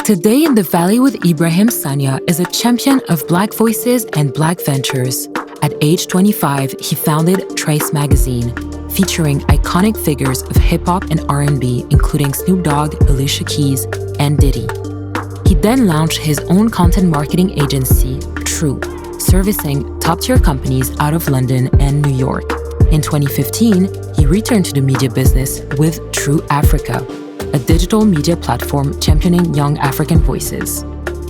Today in the Valley with Ibrahim Sanya is a champion of Black voices and Black ventures. At age 25, he founded Trace Magazine, featuring iconic figures of hip-hop and R&B, including Snoop Dogg, Alicia Keys, and Diddy. He then launched his own content marketing agency, True, servicing top-tier companies out of London and New York. In 2015, he returned to the media business with True Africa, a digital media platform championing young African voices.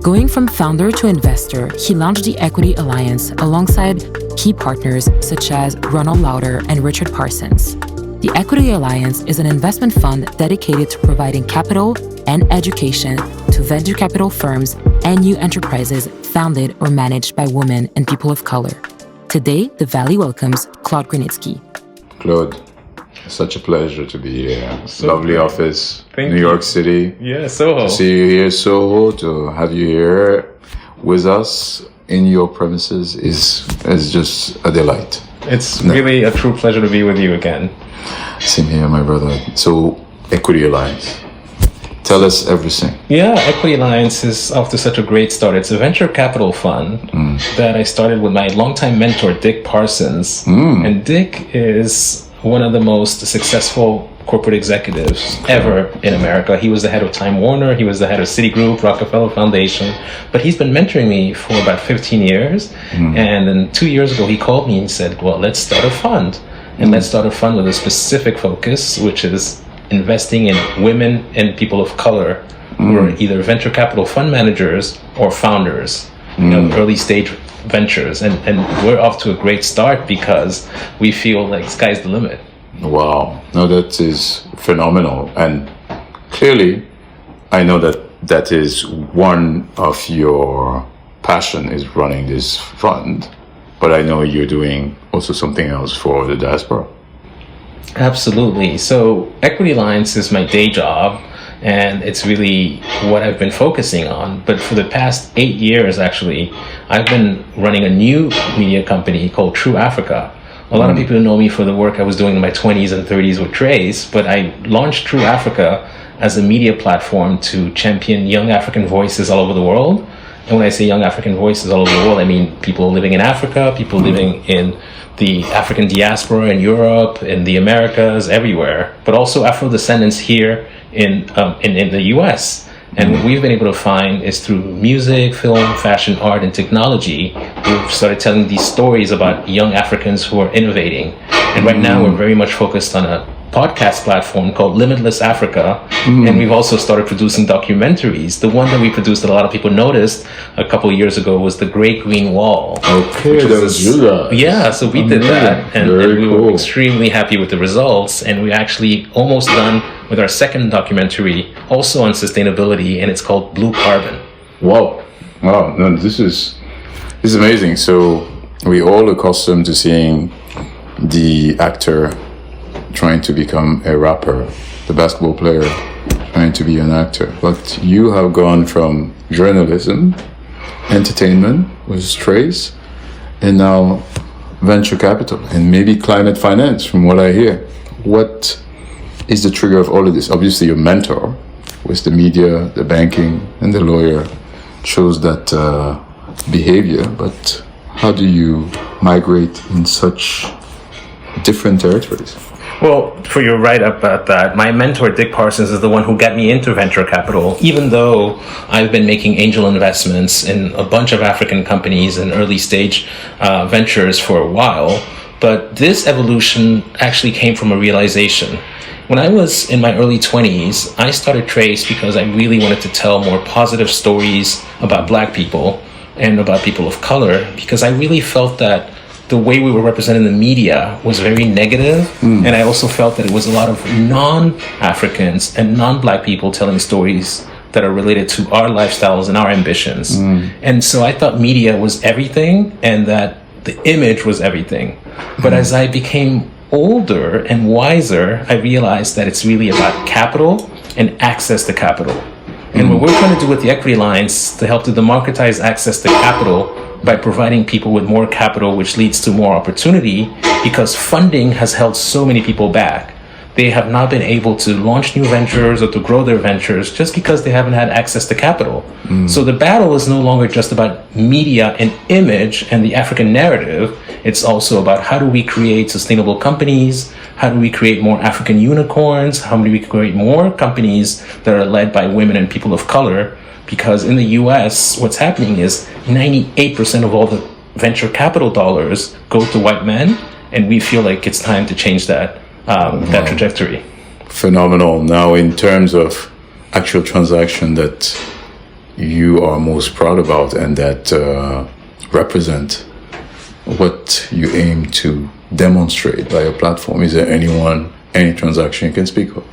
Going from founder to investor, he launched the Equity Alliance alongside key partners such as Ronald Lauder and Richard Parsons. The Equity Alliance is an investment fund dedicated to providing capital and education to venture capital firms and new enterprises founded or managed by women and people of color. Today, the Valley welcomes Claude Grunitzky. Claude, such a pleasure to be here. So lovely great. Office, Thank New you. York City. Yeah, Soho. To see you here, Soho, to have you here with us in your premises is just a delight. It's really a true pleasure to be with you again. Same here, my brother. So, Equity Alliance. Tell us everything. Yeah, Equity Alliance is off to such a great start. It's a venture capital fund that I started with my longtime mentor, Dick Parsons. And Dick is one of the most successful corporate executives ever in America. He was the head of Time Warner. He was the head of Citigroup, Rockefeller Foundation. But he's been mentoring me for about 15 years. And then 2 years ago, he called me and said, well, let's start a fund. And let's start a fund with a specific focus, which is investing in women and people of color who are either venture capital fund managers or founders, early stage ventures. And we're off to a great start because we feel like sky's the limit. Wow. No, that is phenomenal. And clearly, I know that is one of your passion is running this fund, but I know you're doing also something else for the diaspora. Absolutely. So Equity Alliance is my day job, and it's really what I've been focusing on. But for the past 8 years, actually, I've been running a new media company called True Africa. A lot of people know me for the work I was doing in my 20s and 30s with Trace, but I launched True Africa as a media platform to champion young African voices all over the world. And when I say young African voices all over the world, I mean people living in Africa, people living in the African diaspora in Europe, in the Americas, everywhere, but also Afro-descendants here in the US. And what we've been able to find is through music, film, fashion, art, and technology, we've started telling these stories about young Africans who are innovating. And right now we're very much focused on a podcast platform called Limitless Africa. And we've also started producing documentaries. The one that we produced that a lot of people noticed a couple of years ago was The Great Green Wall. Okay, that was you guys. Yeah, so we did that, and we were extremely happy with the results, and we're actually almost done with our second documentary, also on sustainability, and it's called Blue Carbon. Wow. No, this is amazing. So we all accustomed to seeing the actor trying to become a rapper, the basketball player trying to be an actor. But you have gone from journalism, entertainment with Trace, and now venture capital and maybe climate finance, from what I hear. What is the trigger of all of this? Obviously, your mentor with the media, the banking, and the lawyer chose that behavior, but how do you migrate in such different territories? Well, you're right about that. My mentor, Dick Parsons, is the one who got me into venture capital, even though I've been making angel investments in a bunch of African companies and early stage ventures for a while. But this evolution actually came from a realization. When I was in my early 20s, I started Trace because I really wanted to tell more positive stories about Black people and about people of color, because I really felt that the way we were represented in the media was very negative. And I also felt that it was a lot of non-Africans and non-Black people telling stories that are related to our lifestyles and our ambitions. And so I thought media was everything and that the image was everything. But as I became older and wiser, I realized that it's really about capital and access to capital. And what we're trying to do with the Equity Alliance to help to democratize access to capital by providing people with more capital, which leads to more opportunity, because funding has held so many people back. they have not been able to launch new ventures or to grow their ventures just because they haven't had access to capital. So the battle is no longer just about media and image and the African narrative. It's also about how do we create sustainable companies? How do we create more African unicorns? How do we create more companies that are led by women and people of color? Because in the US, what's happening is 98% of all the venture capital dollars go to white men, and we feel like it's time to change that that trajectory. Phenomenal. Now, in terms of actual transaction that you are most proud about and that represent what you aim to demonstrate by your platform, is there any transaction you can speak of?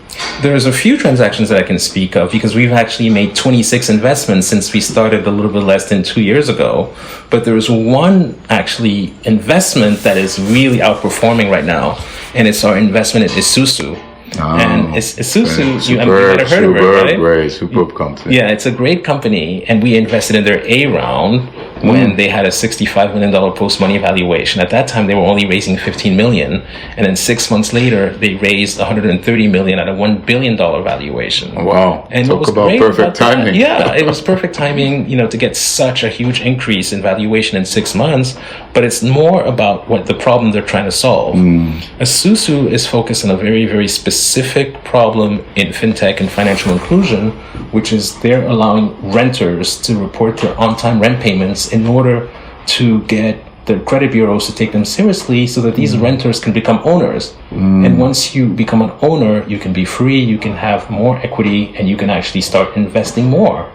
There's a few transactions that I can speak of because we've actually made 26 investments since we started a little bit less than 2 years ago. But there's one actually investment that is really outperforming right now, and it's our investment in Isuzu. And Isuzu, you might have heard of it, right? Superb company. Yeah, it's a great company, and we invested in their A round when they had a $65 million post-money valuation. At that time, they were only raising $15 million, and then 6 months later, they raised $130 million at a $1 billion valuation. Wow! And talk about perfect timing. Yeah, it was perfect timing, to get such a huge increase in valuation in 6 months. But it's more about what the problem they're trying to solve. Isuzu is focused on a very, very specific problem in fintech and financial inclusion, which is they're allowing renters to report their on-time rent payments in order to get the credit bureaus to take them seriously so that these renters can become owners. And once you become an owner, you can be free, you can have more equity, and you can actually start investing more.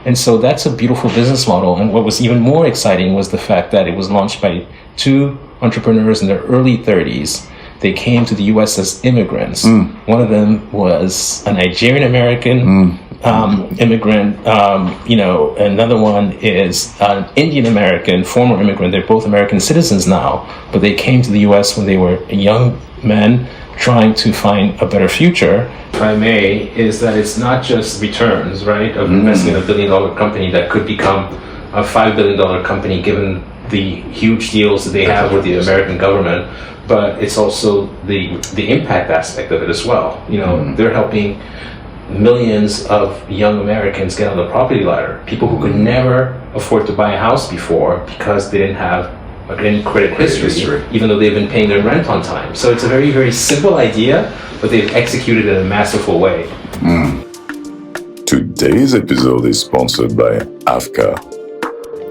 And so that's a beautiful business model. And what was even more exciting was the fact that it was launched by two entrepreneurs in their early 30s. They came to the US as immigrants. One of them was a Nigerian American immigrant, another one is an Indian American, former immigrant. They're both American citizens now, but they came to the US when they were young men trying to find a better future. If I may, is that it's not just returns, right, of investing in $1 billion company that could become a $5 billion company given the huge deals that they have with the American government, but it's also the impact aspect of it as well. They're helping millions of young Americans get on the property ladder, people who could never afford to buy a house before because they didn't have any credit history, even though they've been paying their rent on time. So it's a very, very simple idea, but they've executed it in a masterful way. Today's episode is sponsored by AVCA.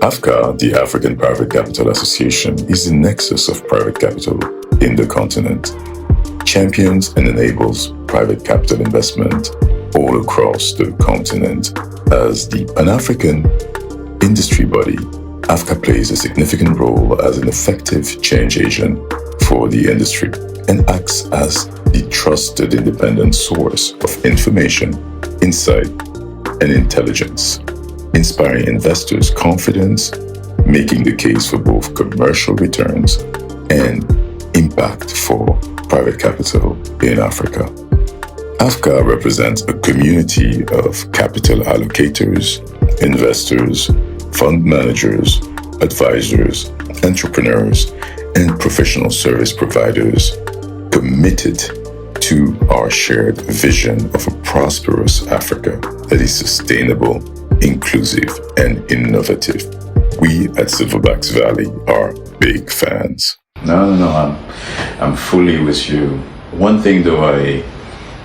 AVCA, the African Private Capital Association, is the nexus of private capital in the continent. Champions and enables private capital investment all across the continent. As the Pan-African industry body, AVCA plays a significant role as an effective change agent for the industry and acts as the trusted independent source of information, insight, and intelligence, inspiring investors' confidence, making the case for both commercial returns and impact for private capital in Africa. AVCA represents a community of capital allocators, investors, fund managers, advisors, entrepreneurs, and professional service providers committed to our shared vision of a prosperous Africa that is sustainable, inclusive, and innovative. We at Silverbacks Valley are big fans. No, I'm fully with you. One thing though I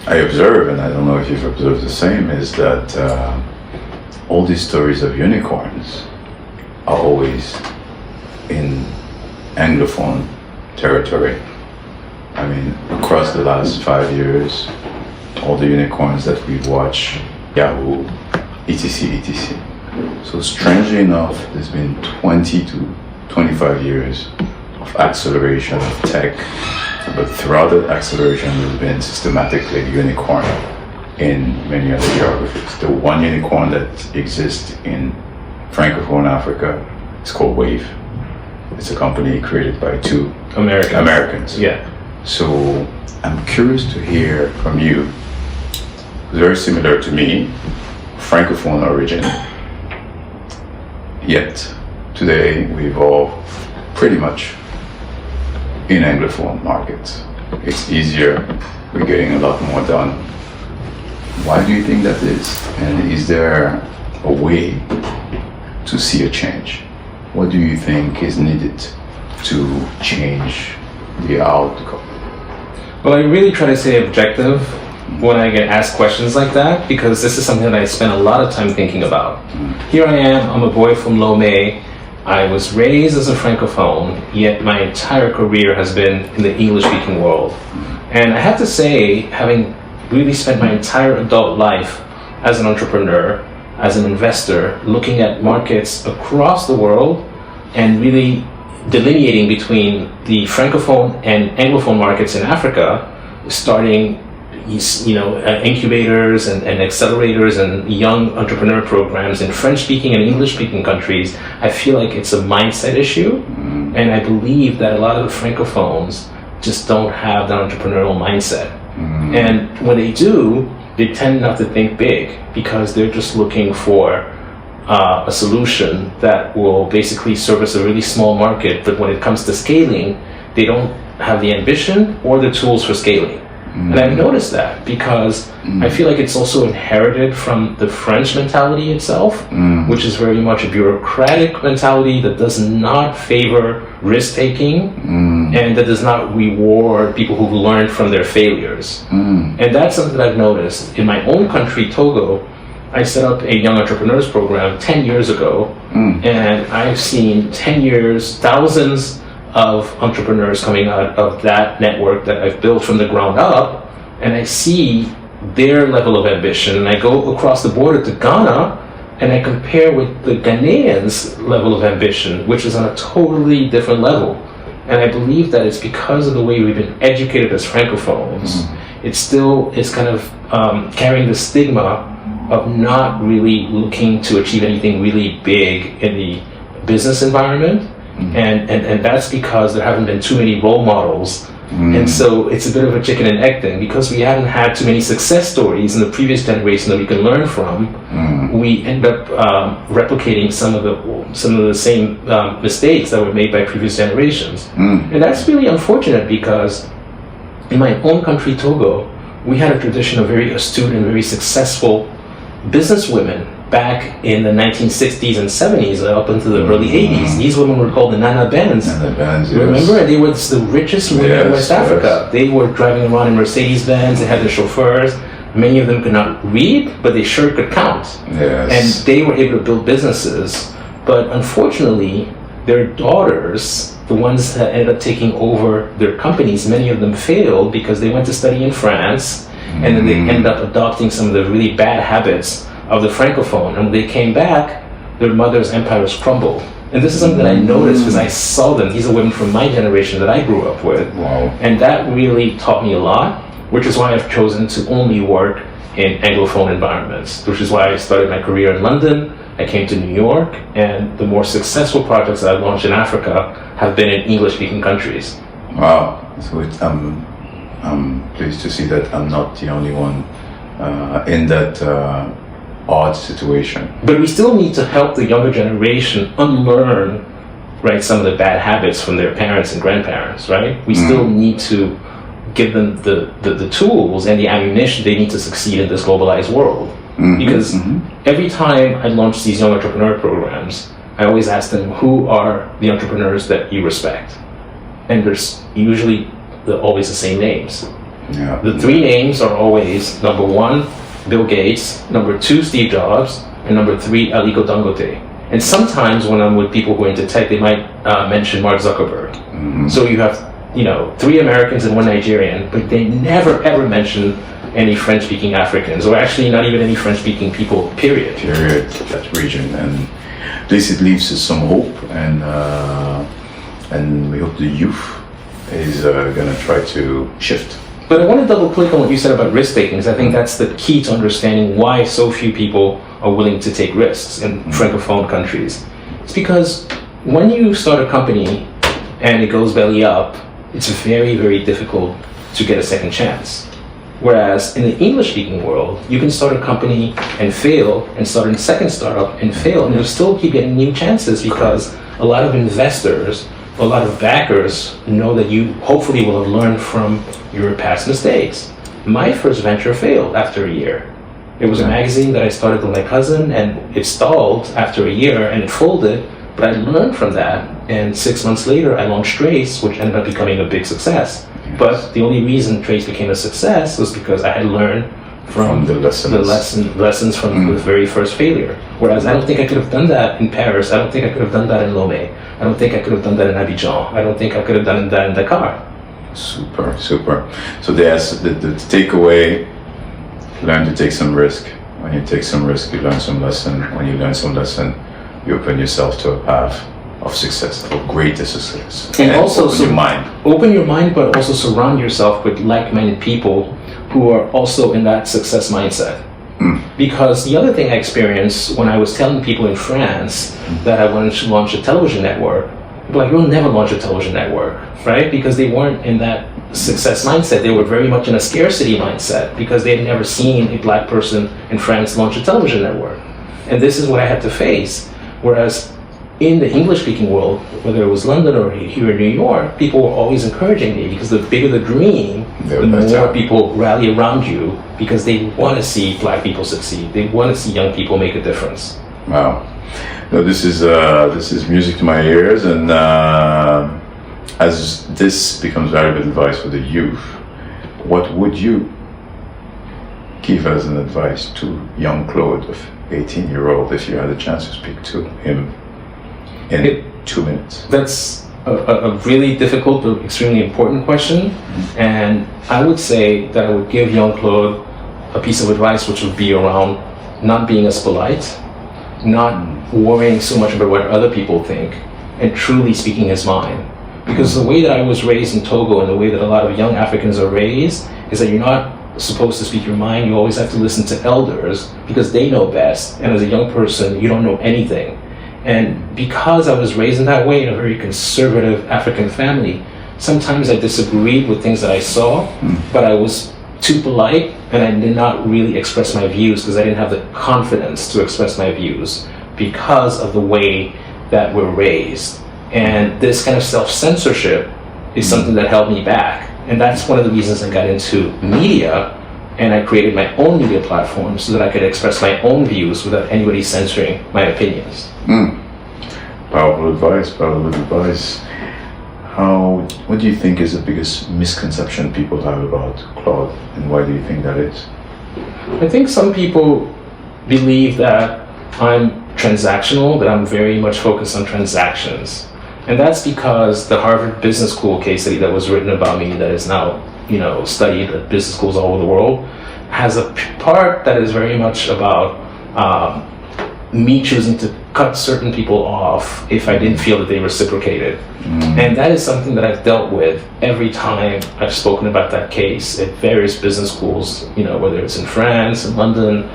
observe, and I don't know if you've observed the same, is that all these stories of unicorns are always in Anglophone territory. I mean, across the last 5 years, all the unicorns that we've watched, Yahoo, etc. So strangely enough, there's been 20 to 25 years of acceleration of tech, but throughout that acceleration, there's been systematically unicorn in many other geographies. The one unicorn that exists in Francophone Africa is called Wave. It's a company created by two Americans. Yeah. So I'm curious to hear from you, very similar to me, Francophone origin, yet today we evolve pretty much in Anglophone markets. It's easier we're getting a lot more done. Why do you think that is? And is there a way to see a change? What do you think is needed to change the outcome? Well, I really try to stay objective when I get asked questions like that, because this is something that I spend a lot of time thinking about. Here I am, I'm a boy from Lomé. I was raised as a Francophone, yet my entire career has been in the English-speaking world. And I have to say, having really spent my entire adult life as an entrepreneur, as an investor, looking at markets across the world and really delineating between the Francophone and Anglophone markets in Africa, starting incubators and accelerators and young entrepreneur programs in French-speaking and English-speaking countries, I feel like it's a mindset issue. And I believe that a lot of the Francophones just don't have that entrepreneurial mindset. And when they do, they tend not to think big, because they're just looking for a solution that will basically service a really small market. But when it comes to scaling, they don't have the ambition or the tools for scaling. And I've noticed that because I feel like it's also inherited from the French mentality itself, which is very much a bureaucratic mentality that does not favor risk-taking and that does not reward people who've learned from their failures. And that's something that I've noticed. In my own country, Togo, I set up a young entrepreneurs program 10 years ago, and I've seen 10 years, thousands of entrepreneurs coming out of that network that I've built from the ground up, and I see their level of ambition. And I go across the border to Ghana and I compare with the Ghanaians' level of ambition, which is on a totally different level. And I believe that it's because of the way we've been educated as Francophones. It still is kind of carrying the stigma of not really looking to achieve anything really big in the business environment. And that's because there haven't been too many role models. And so it's a bit of a chicken and egg thing, because we haven't had too many success stories in the previous generation that we can learn from. We end up replicating some of the same mistakes that were made by previous generations. And that's really unfortunate, because in my own country, Togo, we had a tradition of very astute and very successful businesswomen back in the 1960s and 70s up into the early 80s. These women were called the Nana Bens. Remember? Yes. They were the richest women in West Africa. They were driving around in Mercedes-Benz. They had their chauffeurs. Many of them could not read, but they sure could count. And they were able to build businesses. But unfortunately, their daughters, the ones that ended up taking over their companies, many of them failed because they went to study in France, and then they ended up adopting some of the really bad habits of the Francophone, and when they came back, their mother's empires crumbled. And this is something that I noticed because I saw them. These are women from my generation that I grew up with. And that really taught me a lot, which is why I've chosen to only work in Anglophone environments, which is why I started my career in London. I came to New York, and the more successful projects that I've launched in Africa have been in English-speaking countries. Wow. So I'm pleased to see that I'm not the only one in that odd situation. But we still need to help the younger generation unlearn, right, some of the bad habits from their parents and grandparents, right? We still need to give them the tools and the ammunition they need to succeed in this globalized world. Because every time I launch these young entrepreneur programs, I always ask them, who are the entrepreneurs that you respect? And there's usually always the same names. The three names are always, number one, Bill Gates, number two, Steve Jobs, and number three, Aliko Dangote. And sometimes when I'm with people who are into tech, they might mention Mark Zuckerberg. So you have, three Americans and one Nigerian, but they never ever mention any French-speaking Africans, or actually not even any French-speaking people, period. That region. And at least it leaves us some hope, and we hope the youth is going to try to shift. But I want to double click on what you said about risk taking, because I think that's the key to understanding why so few people are willing to take risks in Francophone countries. It's because when you start a company and it goes belly up, it's very, very difficult to get a second chance. Whereas in the English-speaking world, you can start a company and fail, and start a second startup and fail, and you'll still keep getting new chances, because a lot of investors, a lot of backers know that you hopefully will have learned from your past mistakes. My first venture failed after a year. It was a magazine that I started with my cousin, and it stalled after a year and it folded, but I learned from that. And 6 months later, I launched Trace, which ended up becoming a big success. Yes. But the only reason Trace became a success was because I had learned from the lessons from the very first failure. Whereas I don't think I could have done that in Paris. I don't think I could have done that in Lomé. I don't think I could have done that in Abidjan. I don't think I could have done that in Dakar. Super. So there's the takeaway: learn to take some risk. When you take some risk, you learn some lesson. When you learn some lesson, you open yourself to a path of success, of greater success. And also open your mind. Open your mind, but also surround yourself with like-minded people who are also in that success mindset. Because the other thing I experienced when I was telling people in France that I wanted to launch a television network, people were like, you'll never launch a television network, right? Because they weren't in that success mindset. They were very much in a scarcity mindset because they had never seen a black person in France launch a television network. And this is what I had to face. Whereas in the English-speaking world, whether it was London or here in New York, people were always encouraging me because the bigger the dream, the more people rally around you because they want to see black people succeed. They want to see young people make a difference. Wow. No, this is music to my ears, and as this becomes valuable advice for the youth, what would you give as an advice to young Claude, of 18-year-old, if you had a chance to speak to him in 2 minutes? That's a really difficult but extremely important question. And I would say that I would give young Claude a piece of advice which would be around not being as polite, not worrying so much about what other people think, and truly speaking his mind. Because the way that I was raised in Togo and the way that a lot of young Africans are raised is that you're not supposed to speak your mind. You always have to listen to elders because they know best. And as a young person, you don't know anything. And because I was raised in that way in a very conservative African family, sometimes I disagreed with things that I saw, but I was too polite and I did not really express my views because I didn't have the confidence to express my views because of the way that we're raised. And this kind of self-censorship is something that held me back. And that's one of the reasons I got into media, and I created my own media platform so that I could express my own views without anybody censoring my opinions. Powerful advice. What do you think is the biggest misconception people have about Claude, and why do you think that is? I think some people believe that I'm transactional, that I'm very much focused on transactions. And that's because the Harvard Business School case study that was written about me, that is now, studied at business schools all over the world, has a part that is very much about me choosing to cut certain people off if I didn't feel that they reciprocated. And that is something that I've dealt with every time I've spoken about that case at various business schools, whether it's in France, in London,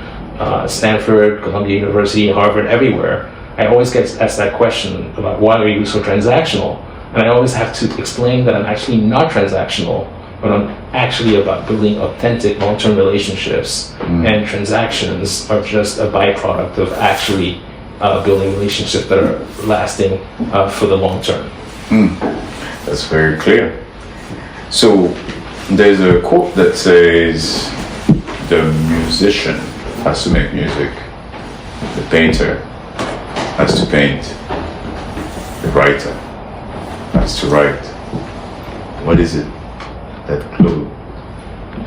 Stanford, Columbia University, Harvard, everywhere. I always get asked that question about why are you so transactional? And I always have to explain that I'm actually not transactional, but I'm actually about building authentic long-term relationships. And transactions are just a byproduct of actually building relationships that are lasting for the long term. That's very clear. So there's a quote that says, the musician has to make music, the painter has to paint, the writer has to write. What is it that Claude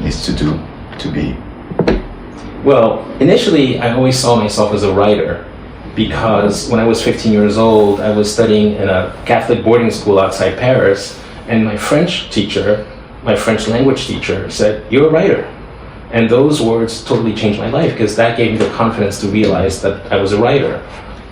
needs to do to be? Well, initially I always saw myself as a writer because when I was 15 years old, I was studying in a Catholic boarding school outside Paris, and my French language teacher said, "You're a writer." And those words totally changed my life because that gave me the confidence to realize that I was a writer.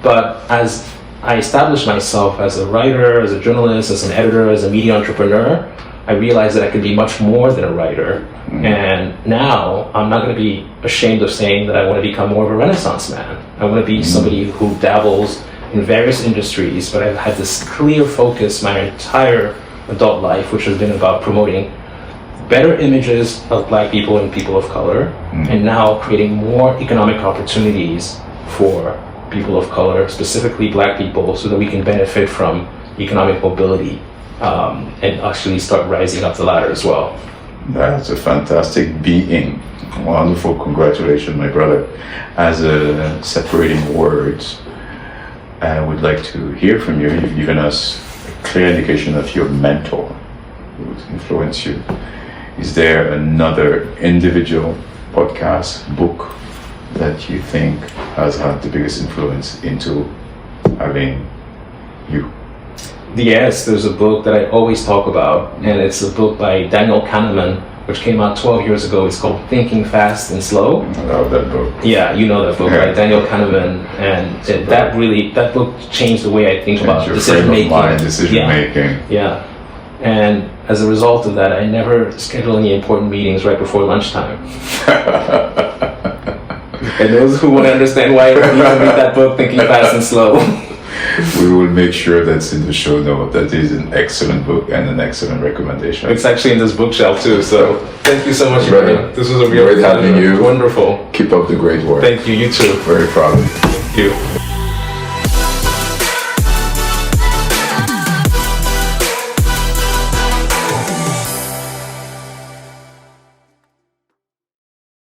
But as I established myself as a writer, as a journalist, as an editor, as a media entrepreneur, I realized that I could be much more than a writer. And now I'm not going to be ashamed of saying that I want to become more of a Renaissance man. I want to be somebody who dabbles in various industries, but I've had this clear focus my entire adult life, which has been about promoting better images of Black people and people of color, and now creating more economic opportunities for people of color, specifically Black people, so that we can benefit from economic mobility and actually start rising up the ladder as well. That's a fantastic being. Wonderful. Congratulations, my brother. As a separating words, I would like to hear from you. You've given us a clear indication of your mentor who would influence you. Is there another individual, podcast, book that you think has had the biggest influence into having you? Yes, there's a book that I always talk about, and it's a book by Daniel Kahneman, which came out 12 years ago. It's called Thinking Fast and Slow. I love that book. Yeah, you know that book, right? Daniel Kahneman, and that book changed the way I think about decision making. Decision making. Yeah, and as a result of that, I never schedule any important meetings right before lunchtime. And those who want to understand why, you know, read that book, Thinking Fast and Slow. We will make sure that's in the show note. That is an excellent book and an excellent recommendation. It's actually in this bookshelf too, so thank you so much, Brother. This was a real Great having you. Wonderful. Keep up the great work. Thank you, you too. Very proud of you. Thank you.